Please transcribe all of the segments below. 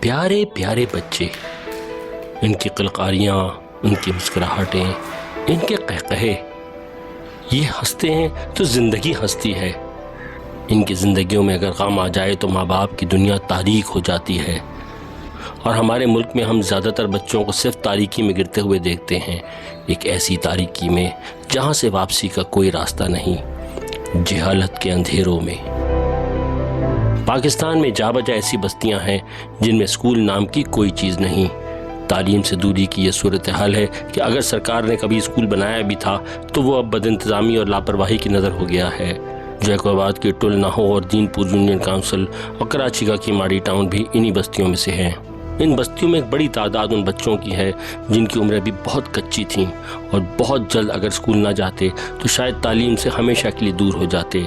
پیارے پیارے بچے، ان کی قلقاریاں، ان کی مسکراہٹیں، ان کے قہقہے، یہ ہنستے ہیں تو زندگی ہنستی ہے۔ ان کی زندگیوں میں اگر غم آ جائے تو ماں باپ کی دنیا تاریک ہو جاتی ہے، اور ہمارے ملک میں ہم زیادہ تر بچوں کو صرف تاریکی میں گرتے ہوئے دیکھتے ہیں، ایک ایسی تاریکی میں جہاں سے واپسی کا کوئی راستہ نہیں، جہالت کے اندھیروں میں۔ پاکستان میں جا بجا ایسی بستیاں ہیں جن میں اسکول نام کی کوئی چیز نہیں۔ تعلیم سے دوری کی یہ صورتحال ہے کہ اگر سرکار نے کبھی اسکول بنایا بھی تھا تو وہ اب بد انتظامی اور لاپرواہی کی نظر ہو گیا ہے۔ جیکو آباد کی ٹل نہو اور دین پور یونین کونسل اور کراچی کا کی ماڑی ٹاؤن بھی انہی بستیوں میں سے ہیں۔ ان بستیوں میں ایک بڑی تعداد ان بچوں کی ہے جن کی عمریں بھی بہت کچی تھیں اور بہت جلد اگر اسکول نہ جاتے تو شاید تعلیم سے ہمیشہ کے لیے دور ہو جاتے۔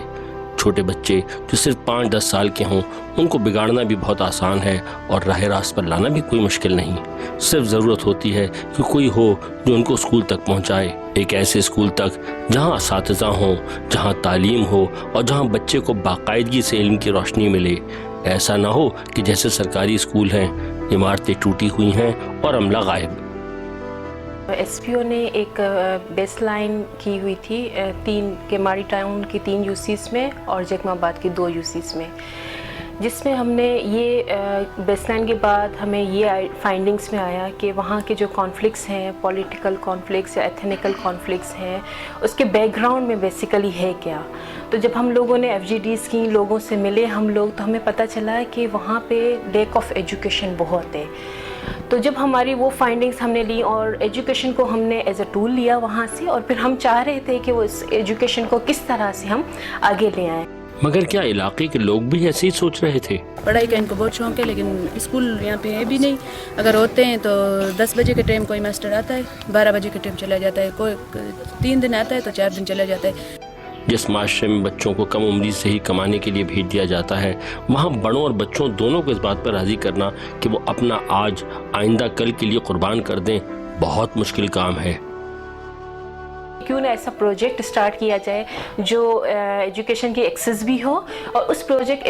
چھوٹے بچے جو صرف 5-10 سال کے ہوں ان کو بگاڑنا بھی بہت آسان ہے اور راہ راست پر لانا بھی کوئی مشکل نہیں، صرف ضرورت ہوتی ہے کہ کوئی ہو جو ان کو اسکول تک پہنچائے، ایک ایسے اسکول تک جہاں اساتذہ ہوں، جہاں تعلیم ہو اور جہاں بچے کو باقاعدگی سے علم کی روشنی ملے۔ ایسا نہ ہو کہ جیسے سرکاری اسکول ہیں، عمارتیں ٹوٹی ہوئی ہیں اور عملہ غائب۔ ایس پی او نے ایک بیس لائن کی ہوئی تھی 3 کیماڑی ٹاؤن کی 3 یوسیز میں اور جیکما آباد کی 2 یوسیز میں، جس میں ہم نے یہ بیس لائن کے بعد ہمیں یہ فائنڈنگز میں آیا کہ وہاں کے جو کانفلکٹس ہیں، پولیٹیکل کانفلکٹس یا ایتھنیکل کانفلکٹس ہیں، اس کے بیک گراؤنڈ میں بیسیکلی ہے کیا۔ تو جب ہم لوگوں نے ایف جی ڈیز کی لوگوں سے ملے ہم لوگ تو ہمیں پتہ چلا کہ وہاں پہ لیک آف ایجوکیشن بہت ہے۔ تو جب ہماری وہ فائنڈنگز ہم نے لی اور ایجوکیشن کو ہم نے ایز اے ٹول لیا وہاں سے، اور پھر ہم چاہ رہے تھے کہ وہ اس ایجوکیشن کو کس طرح سے ہم آگے لے آئیں۔ مگر کیا علاقے کے لوگ بھی ایسے ہی سوچ رہے تھے؟ پڑھائی کا ان کو بہت شوق ہے لیکن اسکول یہاں پہ ہے بھی نہیں، اگر ہوتے ہیں تو 10 بجے کے ٹائم کوئی ماسٹر آتا ہے، 12 بجے کے ٹائم چلا جاتا ہے، کوئی 3 دن آتا ہے تو 4 دن چلا جاتا ہے۔ جس معاشرے میں بچوں کو کم عمری سے ہی کمانے کے لیے بھیج دیا جاتا ہے، وہاں بڑوں اور بچوں دونوں کو اس بات پر راضی کرنا کہ وہ اپنا آج آئندہ کل کے لیے قربان کر دیں بہت مشکل کام ہے۔ کیوں نہ ایسا پروجیکٹ سٹارٹ کیا جائے جو ایجوکیشن کی ایکسیس بھی ہو، اور اس پروجیکٹ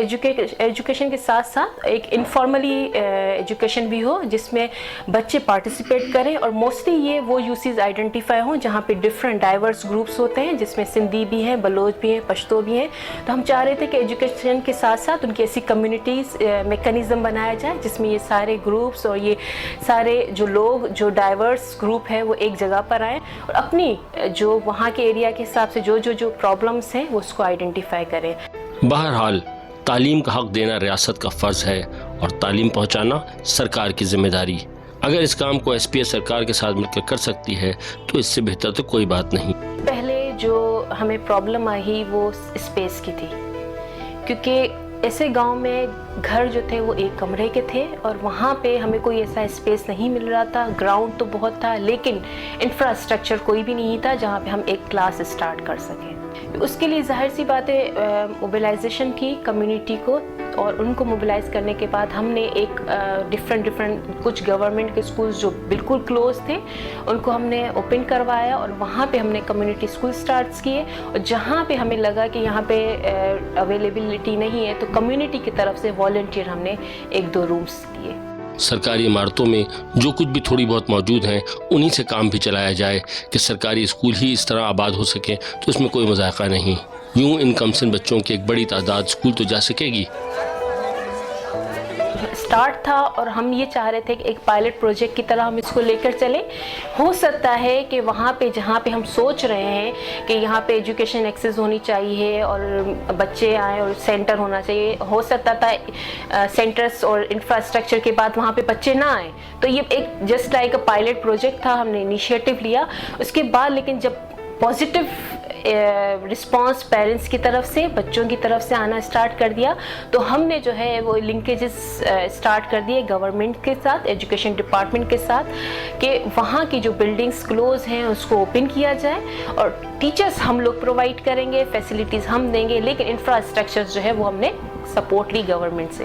ایجوکیشن کے ساتھ ساتھ ایک انفارملی ایجوکیشن بھی ہو جس میں بچے پارٹیسپیٹ کریں، اور موسٹلی یہ وہ یوسیز آئیڈینٹیفائی ہوں جہاں پہ ڈفرینٹ ڈائیورس گروپس ہوتے ہیں، جس میں سندھی بھی ہیں، بلوچ بھی ہیں، پشتو بھی ہیں۔ تو ہم چاہ رہے تھے کہ ایجوکیشن کے ساتھ ساتھ ان کی ایسی کمیونٹیز میکانزم بنایا جائے جس میں یہ سارے گروپس اور یہ سارے جو لوگ جو ڈائیورس گروپ ہے وہ ایک جگہ پر آئیں اور اپنی جو وہاں کے ایریا کے حساب سے جو پرابلمس ہیں وہ اس کو آئیڈینٹیفائی کریں۔ بہرحال تعلیم کا حق دینا ریاست کا فرض ہے اور تعلیم پہنچانا سرکار کی ذمہ داری۔ اگر اس کام کو ایس پی ایس سرکار کے ساتھ مل کر سکتی ہے تو اس سے بہتر تو کوئی بات نہیں۔ پہلے جو ہمیں پرابلم آئی وہ اسپیس کی تھی، کیونکہ ایسے گاؤں میں گھر جو تھے وہ ایک کمرے کے تھے اور وہاں پہ ہمیں کوئی ایسا اسپیس نہیں مل رہا تھا۔ گراؤنڈ تو بہت تھا لیکن انفراسٹرکچر کوئی بھی نہیں تھا جہاں پہ ہم ایک کلاس اسٹارٹ کر سکیں۔ اس کے لیے ظاہر سی بات ہے موبیلائزیشن کی کمیونٹی کو، اور ان کو موبیلائز کرنے کے بعد ہم نے ایک ڈفرینٹ کچھ گورنمنٹ کے اسکولز جو بالکل کلوز تھے ان کو ہم نے اوپن کروایا، اور وہاں پہ ہم نے کمیونٹی اسکول سٹارٹس کیے، اور جہاں پہ ہمیں لگا کہ یہاں پہ اویلیبلٹی نہیں ہے تو کمیونٹی کی طرف سے والنٹیئر ہم نے 1-2 رومس دیے۔ سرکاری عمارتوں میں جو کچھ بھی تھوڑی بہت موجود ہیں انہی سے کام بھی چلایا جائے کہ سرکاری اسکول ہی اس طرح آباد ہو سکے تو اس میں کوئی مذائقہ نہیں۔ یوں ان کمسن بچوں کی ایک بڑی تعداد اسکول تو جا سکے گی۔ سٹارٹ تھا اور ہم یہ چاہ رہے تھے کہ ایک پائلٹ پروجیکٹ کی طرح ہم اس کو لے کر چلیں۔ ہو سکتا ہے کہ وہاں پہ جہاں پہ ہم سوچ رہے ہیں کہ یہاں پہ ایجوکیشن ایکسیس ہونی چاہیے اور بچے آئیں اور سینٹر ہونا چاہیے، ہو سکتا تھا سینٹرز اور انفراسٹرکچر کے بعد وہاں پہ بچے نہ آئیں، تو یہ ایک just like a pilot project تھا، ہم نے انیشیٹو لیا۔ اس کے بعد لیکن جب پازیٹیو رسپانس پیرنٹس کی طرف سے، بچوں کی طرف سے آنا اسٹارٹ کر دیا تو ہم نے جو ہے وہ لنکیجز اسٹارٹ کر دیے گورنمنٹ کے ساتھ، ایجوکیشن ڈپارٹمنٹ کے ساتھ، کہ وہاں کی جو بلڈنگز کلوز ہیں اس کو اوپن کیا جائے، اور ٹیچرز ہم لوگ پرووائڈ کریں گے، فیسلٹیز ہم دیں گے، لیکن انفراسٹرکچر جو ہے وہ ہم نے سپورٹ لی گورنمنٹ سے۔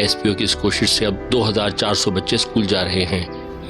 ایس پی او کی اس کوشش سے اب 2400 بچے اسکول جا رہے ہیں۔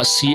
80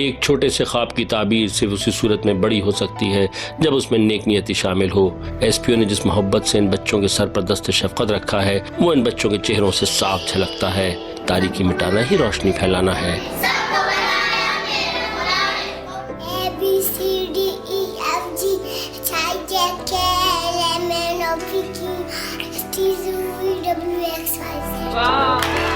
ایک چھوٹے سے خواب کی تعبیر صرف اسی صورت میں بڑی ہو سکتی ہے جب اس میں نیک نیتی شامل ہو۔ ایس پی او نے جس محبت سے ان بچوں کے سر پر دست شفقت رکھا ہے وہ ان بچوں کے چہروں سے صاف جھلکتا ہے۔ تاریکی مٹانا ہی روشنی پھیلانا ہے۔ Wow.